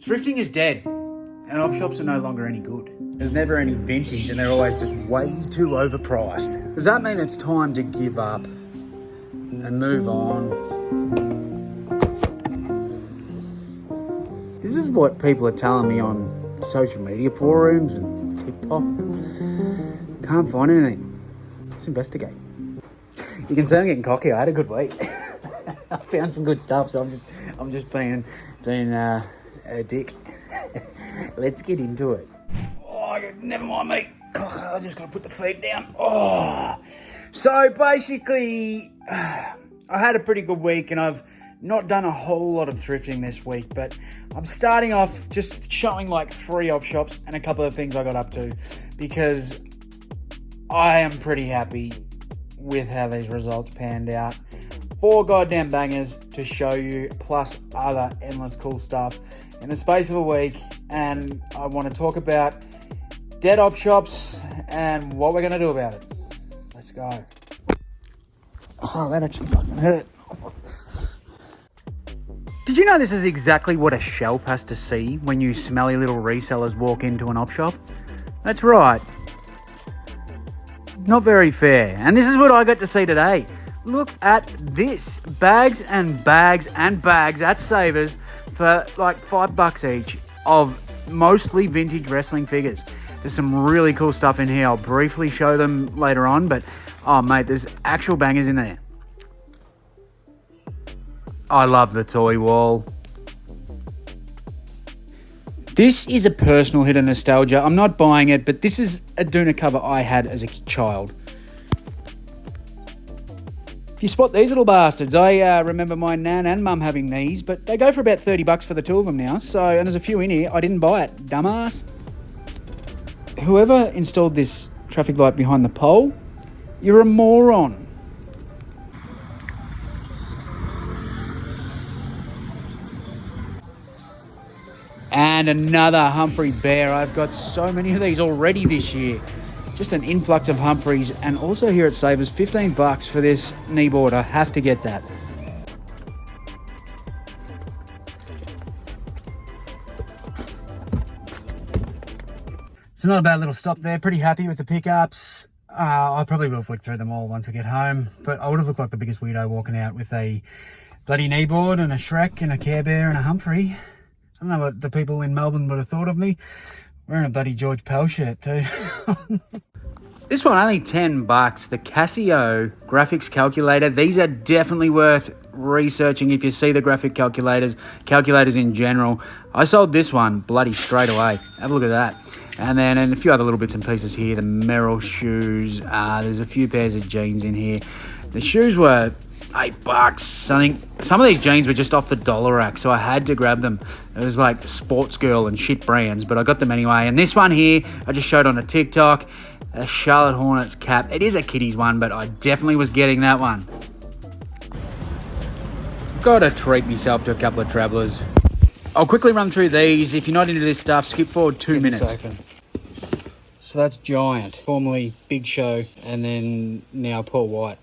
Thrifting is dead, and op shops are no longer any good. There's never any vintage, and they're always just way too overpriced. Does that mean it's time to give up and move on? This is what people are telling me on social media forums and TikTok. Can't find anything. Let's investigate. You can see I'm getting cocky. I had a good week. I found some good stuff, so I'm just being a dick. Let's get into it. Oh, never mind me. I just gotta put the feet down. Oh, so basically, I had a pretty good week, and I've not done a whole lot of thrifting this week, but I'm starting off just showing like 3 op shops and a couple of things I got up to, because I am pretty happy with how these results panned out. 4 goddamn bangers to show you, plus other endless cool stuff in the space of a week. And I want to talk about dead op shops and what we're going to do about it. Let's go. Oh, that actually fucking hurt. Did you know this is exactly what a shelf has to see when you smelly little resellers walk into an op shop? That's right. Not very fair. And this is what I got to see today. Look at this. Bags and bags and bags at Savers for like $5 each of mostly vintage wrestling figures. There's some really cool stuff in here. I'll briefly show them later on, but oh mate, there's actual bangers in there. I love the toy wall. This is a personal hit of nostalgia. I'm not buying it, but this is a Duna cover I had as a child. If you spot these little bastards, I remember my nan and mum having these, but they go for about $30 for the 2 of them now. So, and there's a few in here. I didn't buy it, dumbass. Whoever installed this traffic light behind the pole, you're a moron. And another Humphrey Bear. I've got so many of these already this year. Just an influx of Humphreys. And also here at Savers, $15 for this kneeboard. I have to get that. It's not a bad little stop there. Pretty happy with the pickups. I probably will flick through them all once I get home. But I would have looked like the biggest weirdo walking out with a bloody kneeboard and a Shrek and a Care Bear and a Humphrey. I don't know what the people in Melbourne would have thought of me. Wearing a bloody George Pell shirt too. This one only $10. The Casio graphics calculator. These are definitely worth researching if you see the graphic calculators in general. I sold this one bloody straight away. Have a look at that. And then a few other little bits and pieces here. The Merrill shoes. There's a few pairs of jeans in here. The shoes were $8. I think some of these jeans were just off the dollar rack, so I had to grab them. It was like Sports Girl and shit brands, but I got them anyway. And this one here, I just showed on a TikTok, a Charlotte Hornets cap. It is a kiddies one, but I definitely was getting that one. Gotta treat myself to a couple of Travellers. I'll quickly run through these. If you're not into this stuff, skip forward 2 minutes. So that's Giant, formerly Big Show, and then now Paul White.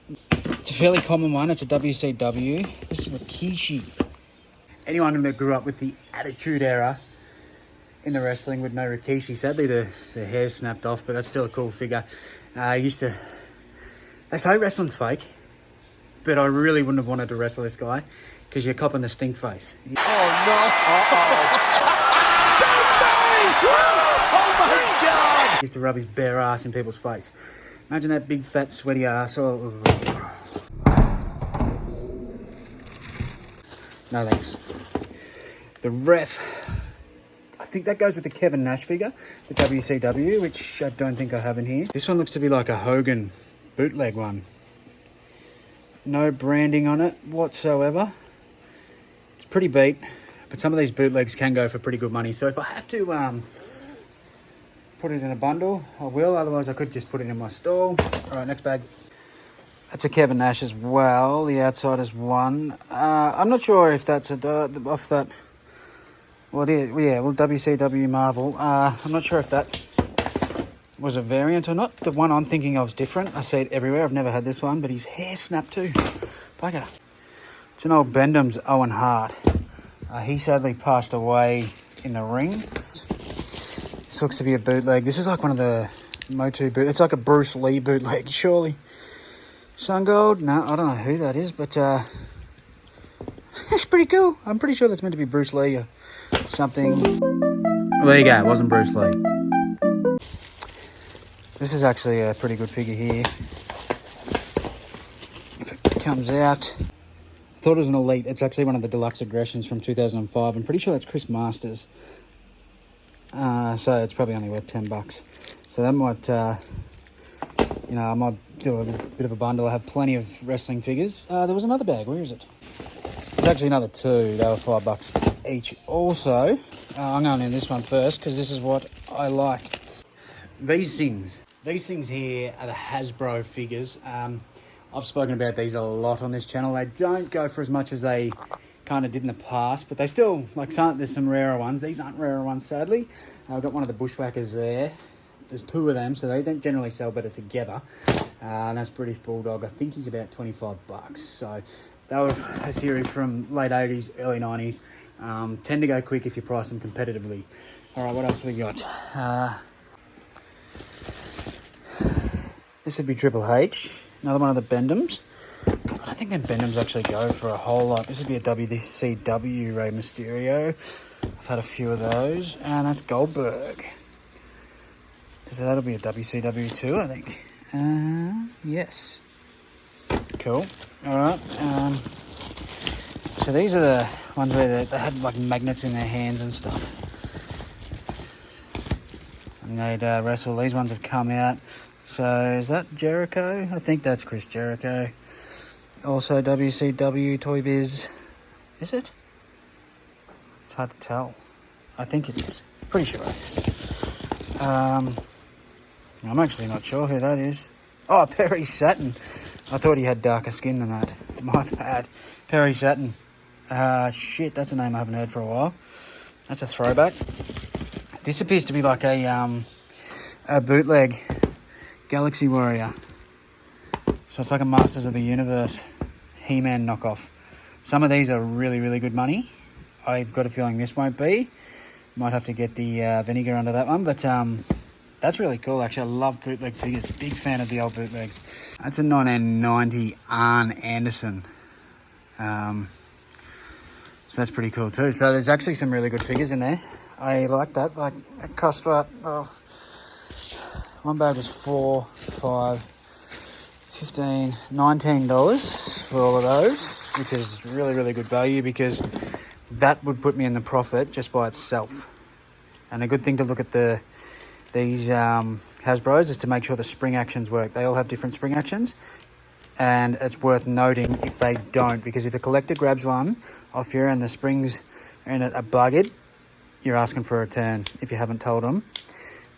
It's a fairly common one. It's a WCW. This is Rikishi. Anyone that grew up with the Attitude Era in the wrestling would know Rikishi. Sadly, the hair snapped off, but that's still a cool figure. They say wrestling's fake, but I really wouldn't have wanted to wrestle this guy because you're copping the stink face. Oh, no. Stink face! Oh, my God! He used to rub his bare ass in people's face. Imagine that big, fat, sweaty ass. Oh. No thanks. The Ref, I think that goes with the Kevin Nash figure, the WCW, which I don't think I have in here. This one looks to be like a Hogan bootleg one. No branding on it whatsoever. It's pretty beat, but some of these bootlegs can go for pretty good money. So if I have to put it in a bundle, I will. Otherwise, I could just put it in my stall. All right, next bag. That's a Kevin Nash as well. The outside is one. I'm not sure if that's off that. Well, it is. Yeah, well, WCW Marvel. I'm not sure if that was a variant or not. The one I'm thinking of is different. I see it everywhere. I've never had this one, but his hair snapped too. Bugger. It's an old Bendham's Owen Hart. He sadly passed away in the ring. This looks to be a bootleg. This is like one of the Motu boot. It's like a Bruce Lee bootleg, surely. Sun Gold? No, I don't know who that is, but it's pretty cool. I'm pretty sure that's meant to be Bruce Lee or something. Well, there you go. It wasn't Bruce Lee. This is actually a pretty good figure here. If it comes out. I thought it was an Elite. It's actually one of the deluxe aggressions from 2005. I'm pretty sure that's Chris Masters. So it's probably only worth $10. So that might, you know, I might do a bit of a bundle. I have plenty of wrestling figures. There was another bag. Where is it? There's actually another two. They were $5 each. Also, I'm going in this one first because this is what I like. These things here are the Hasbro figures. I've spoken about these a lot on this channel. They don't go for as much as they kind of did in the past, but they still, like, there's some rarer ones. These aren't rarer ones, sadly. I've got one of the Bushwhackers there. There's two of them, so they don't generally sell better together. And that's British Bulldog. I think he's about $25. So they were a series from late 80s, early 90s. Tend to go quick if you price them competitively. All right, what else we got? This would be Triple H. Another one of the Bendhams. I don't think them Bendhams actually go for a whole lot. This would be a WCW Rey Mysterio. I've had a few of those. And that's Goldberg. So that'll be a WCW too, I think. Yes. Cool. All right. So these are the ones where they had like magnets in their hands and stuff. And they'd wrestle. These ones have come out. So is that Jericho? I think that's Chris Jericho. Also WCW Toy Biz. Is it? It's hard to tell. I think it is. Pretty sure it is. I'm actually not sure who that is. Oh, Perry Saturn. I thought he had darker skin than that. My bad. Perry Saturn. Shit, that's a name I haven't heard for a while. That's a throwback. This appears to be like a bootleg Galaxy Warrior. So it's like a Masters of the Universe He-Man knockoff. Some of these are really, really good money. I've got a feeling this won't be. Might have to get the vinegar under that one, but that's really cool, actually. I love bootleg figures. Big fan of the old bootlegs. That's a 1990 Arn Anderson. So that's pretty cool too. So there's actually some really good figures in there. I like that. Like, it cost what? Oh, one bag was $4, $5, $15, $19 for all of those, which is really, really good value because that would put me in the profit just by itself. And a good thing to look at these Hasbros is to make sure the spring actions work. They all have different spring actions, and it's worth noting if they don't, because if a collector grabs one off you and the springs in it are buggered, you're asking for a return if you haven't told them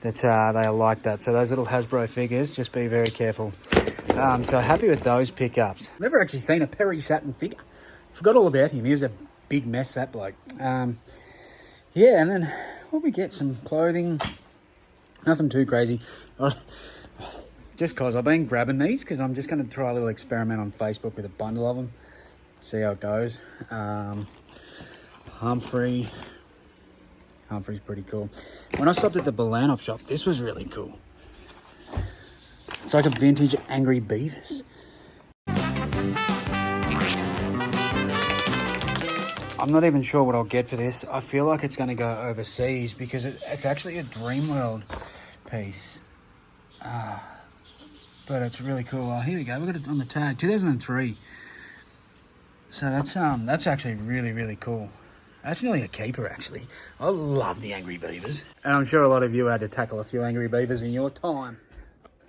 that they are like that. So those little Hasbro figures, just be very careful. So happy with those pickups. I've never actually seen a Perry Saturn figure. Forgot all about him. He was a big mess, that bloke. Yeah, and then what we get? Some clothing. Nothing too crazy. Just because I've been grabbing these because I'm just going to try a little experiment on Facebook with a bundle of them. See how it goes. Humphrey's pretty cool. When I stopped at the Balanop shop, this was really cool. It's like a vintage Angry Beavers. I'm not even sure what I'll get for this. I feel like it's going to go overseas because it's actually a Dreamworld piece. But it's really cool. Oh, here we go. We've got it on the tag. 2003. So that's actually really, really cool. That's nearly a keeper, actually. I love the Angry Beavers. And I'm sure a lot of you had to tackle a few Angry Beavers in your time.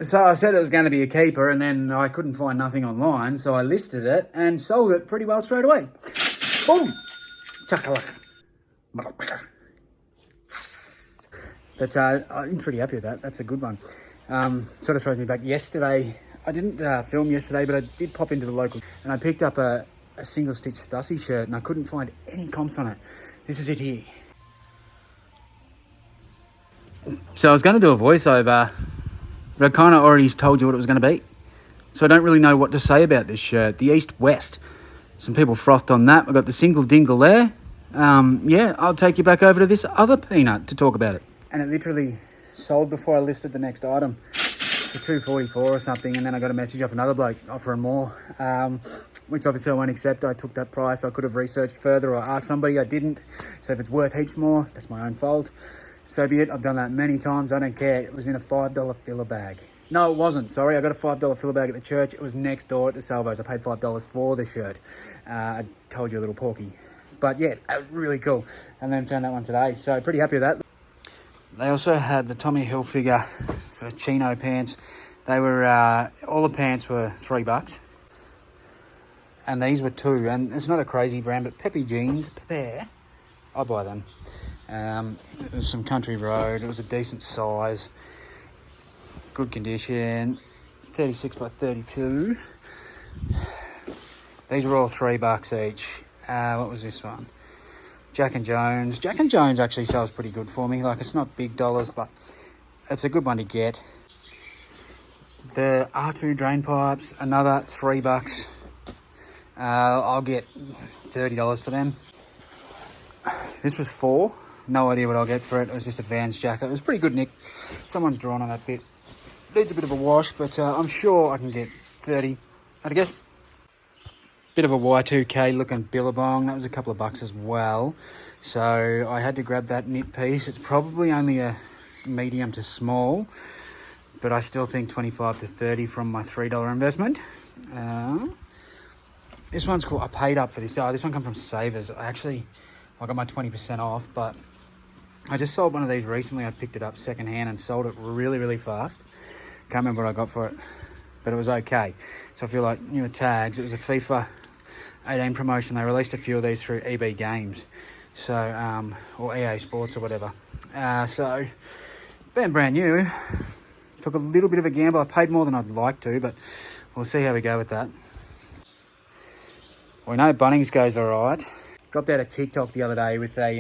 So I said it was going to be a keeper, and then I couldn't find nothing online, so I listed it and sold it pretty well straight away. Boom! Chakalaka. But I'm pretty happy with that. That's a good one. Sort of throws me back. Yesterday, I didn't film yesterday, but I did pop into the local, and I picked up a single-stitch Stussy shirt, and I couldn't find any comps on it. This is it here. So I was going to do a voiceover, but I kind of already told you what it was going to be. So I don't really know what to say about this shirt. The East-West. Some people frothed on that. We've got the single dingle there. Yeah, I'll take you back over to this other peanut to talk about it. And it literally sold before I listed the next item for $2.44 or something, and then I got a message off another bloke offering more, which obviously I won't accept. I took that price. I could have researched further or asked somebody. I didn't. So if it's worth heaps more, that's my own fault. So be it. I've done that many times. I don't care. It was in a $5 filler bag. No, it wasn't. Sorry, I got a $5 filler bag at the church. It was next door at the Salvos. I paid $5 for the shirt. I told you a little porky. But yeah, really cool. And then found that one today. So pretty happy with that. They also had the Tommy Hilfiger sort of chino pants. They were, all the pants were $3. And these were $2. And it's not a crazy brand, but Peppy Jeans, pair, I'll buy them. It was some country road. It was a decent size. Good condition. 36 by 32. These were all $3 each. What was this one? Jack and Jones. Jack and Jones actually sells pretty good for me. Like, it's not big dollars, but it's a good one to get. The R2 drain pipes, another $3. I'll get $30 for them. This was $4. No idea what I'll get for it. It was just a Vans jacket. It was pretty good, Nick. Someone's drawn on that bit. Needs a bit of a wash, but I'm sure I can get 30. I guess bit of a Y2K looking billabong. That was a couple of bucks as well. So I had to grab that knit piece. It's probably only a medium to small, but I still think 25 to 30 from my $3 investment. This one's cool. I paid up for this. This one come from Savers. I got my 20% off, but I just sold one of these recently. I picked it up secondhand and sold it really, really fast. Can't remember what I got for it, but it was okay. So I feel like newer tags. It was a FIFA 18 promotion. They released a few of these through EB Games, so or EA Sports or whatever. So being brand new, took a little bit of a gamble. I paid more than I'd like to, but we'll see how we go with that. We know Bunnings goes all right. Dropped out a TikTok the other day with a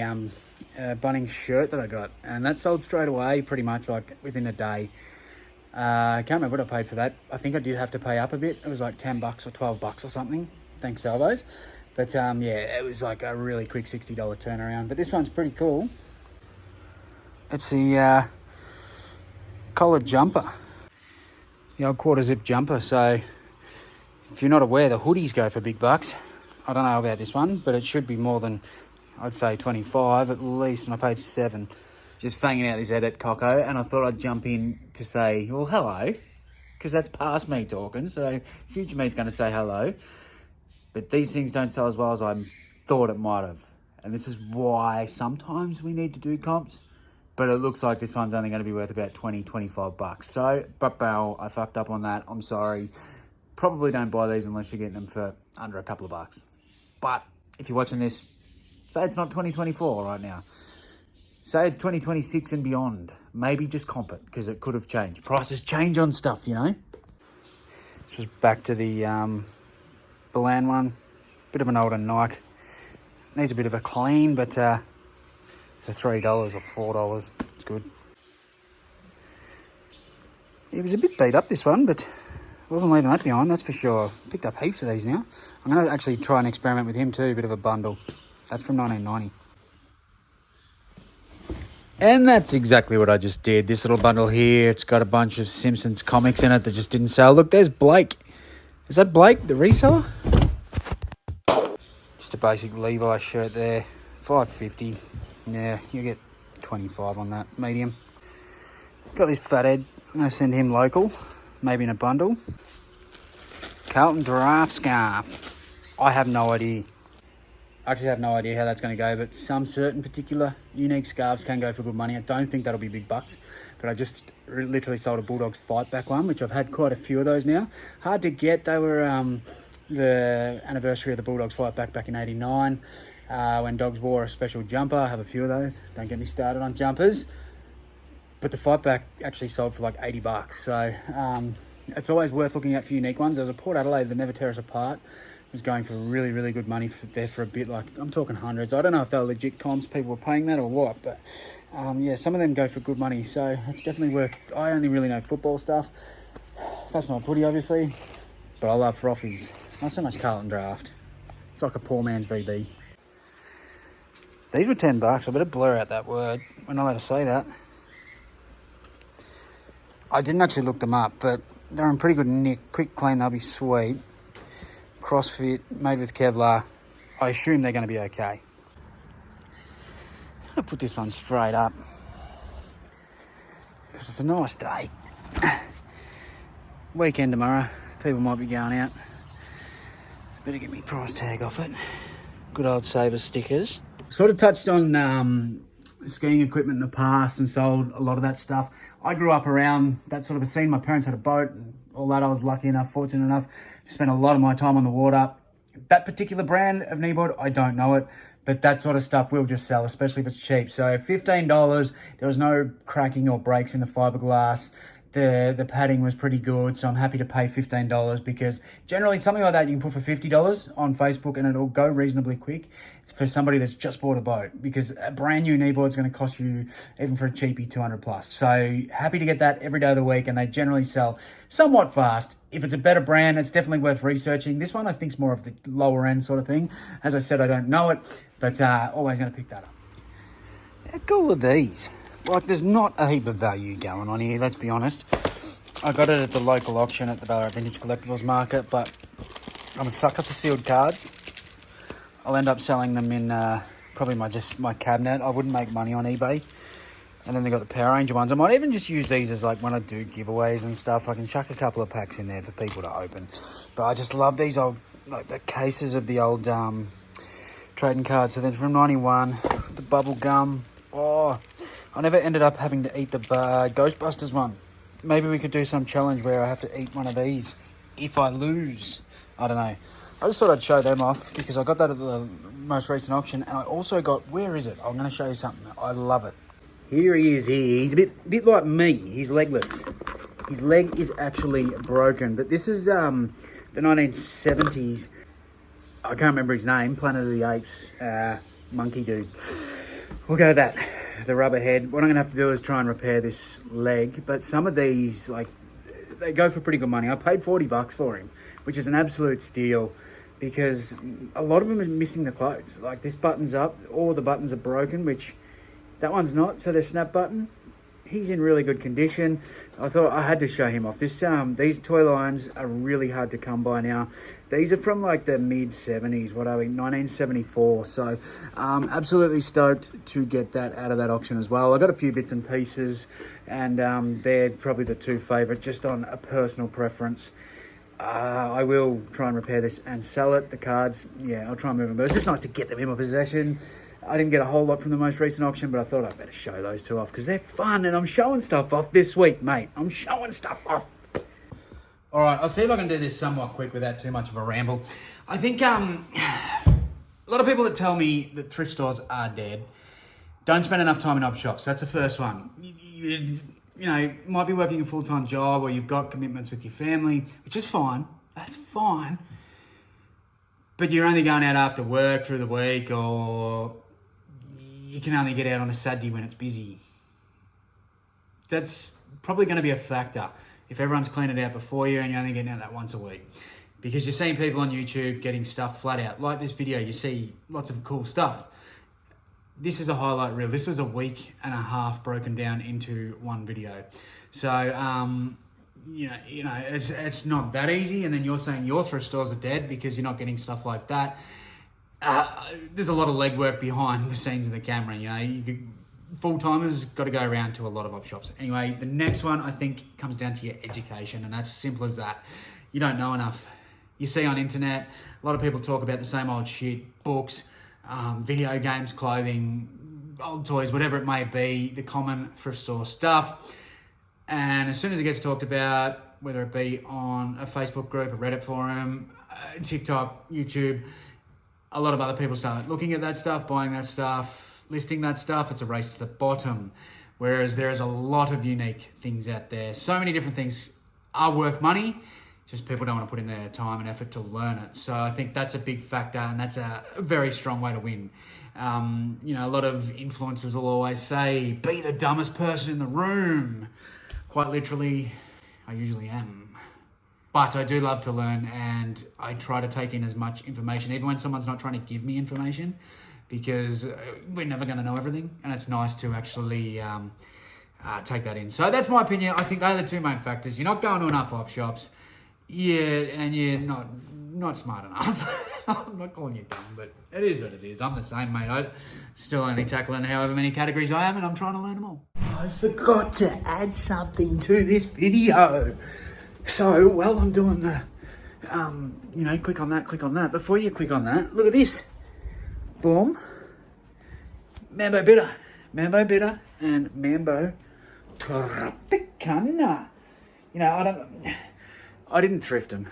Bunnings shirt that I got, and that sold straight away, pretty much like within a day. I can't remember what I paid for that. I think I did have to pay up a bit. It was like $10 or $12 or something. Thanks, Salvos. But yeah, it was like a really quick $60 turnaround. But this one's pretty cool. It's the collared jumper, the old quarter zip jumper. So if you're not aware, the hoodies go for big bucks. I don't know about this one, but it should be more than, I'd say 25 at least, and I paid $7. Just fanging out this edit, Coco, and I thought I'd jump in to say, well, hello, because that's past me talking, so future me's going to say hello. But these things don't sell as well as I thought it might have. And this is why sometimes we need to do comps, but it looks like this one's only going to be worth about 20, 25 bucks. So, I fucked up on that. I'm sorry. Probably don't buy these unless you're getting them for under a couple of bucks. But if you're watching this, say it's not 2024 right now. Say it's 2026 and beyond. Maybe just comp it, because it could have changed. Prices change on stuff, you know. This was back to the Balan one. Bit of an older Nike. Needs a bit of a clean, but for $3 or $4, it's good. It was a bit beat up, this one, but wasn't leaving that behind, that's for sure. Picked up heaps of these now. I'm going to actually try and experiment with him too, a bit of a bundle. That's from 1990. And that's exactly what I just did. This little bundle here, it's got a bunch of Simpsons comics in it that just didn't sell. Look, there's Blake. Is that Blake, the reseller? Just a basic Levi shirt there. $5.50. Yeah, you get 25 on that, medium. Got this fathead. I'm going to send him local, maybe in a bundle. Carlton Draft scarf. I have no idea. I actually have no idea how that's going to go, but some certain particular unique scarves can go for good money. I don't think that'll be big bucks, but I just literally sold a Bulldogs Fight Back one, which I've had quite a few of those now. Hard to get. They were the anniversary of the Bulldogs Fight back in '89, when Dogs wore a special jumper. I have a few of those. Don't get me started on jumpers. But the Fight Back actually sold for like $80. So it's always worth looking at for unique ones. There was a Port Adelaide that Never Tear Us Apart. Was going for really, really good money there for a bit. Like, I'm talking hundreds. I don't know if they were legit comps, people were paying that or what, but yeah, some of them go for good money, so it's definitely worth. I only really know football stuff. That's not footy, obviously, but I love froffies. Not so much Carlton Draft. It's like a poor man's VB. These were $10. I better blur out that word. We're not allowed to say that. I didn't actually look them up, but they're in pretty good nick. Quick clean, they'll be sweet. CrossFit, made with Kevlar. I assume they're going to be okay. I'm going to put this one straight up because it's a nice day. Weekend tomorrow. People might be going out. Better get me price tag off it. Good old Saver stickers. Sort of touched on skiing equipment in the past and sold a lot of that stuff. I grew up around that sort of a scene. My parents had a boat and all that. I was lucky enough, fortunate enough to spend a lot of my time on the water. That particular brand of kneeboard, I don't know it, but that sort of stuff we'll just sell, especially if it's cheap. So $15, there was no cracking or breaks in the fiberglass. The padding was pretty good, so I'm happy to pay $15 because generally something like that you can put for $50 on Facebook and it'll go reasonably quick for somebody that's just bought a boat, because a brand new kneeboard is going to cost you, even for a cheapie, 200 plus. So happy to get that every day of the week, and they generally sell somewhat fast. If it's a better brand, it's definitely worth researching. This one I think is more of the lower end sort of thing. As I said, I don't know it, but always going to pick that up. How cool are these? Like, there's not a heap of value going on here, let's be honest. I got it at the local auction at the Ballarat Vintage Collectibles Market, but I'm a sucker for sealed cards. I'll end up selling them in probably my cabinet. I wouldn't make money on eBay. And then they got the Power Ranger ones. I might even just use these as, like, when I do giveaways and stuff, I can chuck a couple of packs in there for people to open. But I just love these old, like, the cases of the old trading cards. So then from 91, the bubble gum. Oh, I never ended up having to eat the Ghostbusters one. Maybe we could do some challenge where I have to eat one of these if I lose. I don't know. I just thought I'd show them off because I got that at the most recent auction, and I also got, where is it? I'm going to show you something. I love it. Here he is here. He's a bit like me. He's legless. His leg is actually broken, but this is the 1970s. I can't remember his name. Planet of the Apes. Monkey dude. We'll go with that. The rubber head. What I'm going to have to do is try and repair this leg, but some of these, like, they go for pretty good money. I paid $40 for him, which is an absolute steal, because a lot of them are missing the clothes. Like, this button's up, all the buttons are broken, which that one's not, so the snap button, he's in really good condition. I thought I had to show him off. These toy lines are really hard to come by now. These are from like the mid-70s, 1974. So absolutely stoked to get that out of that auction as well. I got a few bits and pieces, and they're probably the two favourite, just on a personal preference. I will try and repair this and sell it. The cards, yeah, I'll try and move them. But it's just nice to get them in my possession. I didn't get a whole lot from the most recent auction, but I thought I'd better show those two off because they're fun, and I'm showing stuff off this week, mate. I'm showing stuff off. All right, I'll see if I can do this somewhat quick without too much of a ramble. I think a lot of people that tell me that thrift stores are dead don't spend enough time in op shops. That's the first one. You know, might be working a full-time job, or you've got commitments with your family, which is fine. That's fine. But you're only going out after work through the week, or you can only get out on a Saturday when it's busy. That's probably going to be a factor if everyone's cleaned it out before you and you're only getting out that once a week. Because you're seeing people on YouTube getting stuff flat out. Like this video, you see lots of cool stuff. This is a highlight reel. This was a week and a half broken down into one video. So, you know, it's not that easy. And then you're saying your thrift stores are dead because you're not getting stuff like that. There's a lot of legwork behind the scenes of the camera. You know, full-timers got to go around to a lot of op shops. Anyway, the next one I think comes down to your education, and that's as simple as that. You don't know enough. You see on internet, a lot of people talk about the same old shit, books, video games, clothing, old toys, whatever it may be, the common thrift store stuff. And as soon as it gets talked about, whether it be on a Facebook group, a Reddit forum, TikTok, YouTube, a lot of other people start looking at that stuff, buying that stuff, listing that stuff. It's a race to the bottom. Whereas there is a lot of unique things out there. So many different things are worth money. Just people don't want to put in their time and effort to learn it. So I think that's a big factor, and that's a very strong way to win. You know, a lot of influencers will always say, be the dumbest person in the room. Quite literally, I usually am. But I do love to learn, and I try to take in as much information, even when someone's not trying to give me information. because we're never going to know everything, and it's nice to actually take that in. So that's my opinion. I think they're the two main factors. You're not going to enough op shops, and you're not smart enough. I'm not calling you dumb, but it is what it is. I'm the same, mate. I still only tackling however many categories I am, and I'm trying to learn them all. I forgot to add something to this video. So, while I'm doing the, click on that. Before you click on that, look at this. Boom. Mambo bitter, and Mambo Tropicana. I didn't thrift them.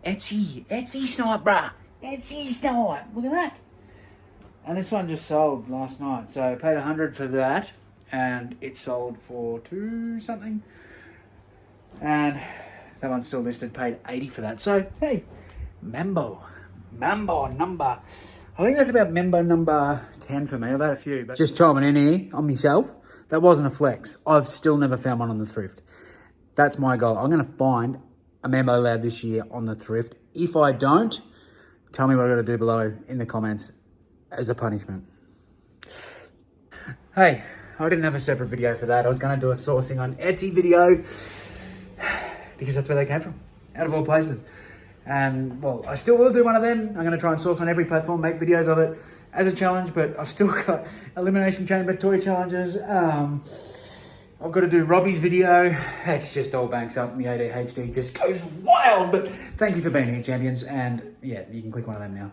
Etsy snipe, bruh. Etsy snipe. Look at that. And this one just sold last night. So I paid $100 for that, and it sold for $2 something. And that one's still listed, paid $80 for that. So, hey, Mambo number. I think that's about Mambo number 10 for me. I've had a few. But just chiming in here on myself. That wasn't a flex. I've still never found one on the Thrift. That's my goal. I'm going to find a Mambo Lab this year on the Thrift. If I don't, tell me what I've got to do below in the comments as a punishment. Hey, I didn't have a separate video for that. I was going to do a sourcing on Etsy video because that's where they came from, out of all places. And, well, I still will do one of them. I'm going to try and source on every platform, make videos of it as a challenge, but I've still got Elimination Chamber toy challenges. I've got to do Robbie's video. It's just all banks up and the ADHD just goes wild. But thank you for being here, champions. And, yeah, you can click one of them now.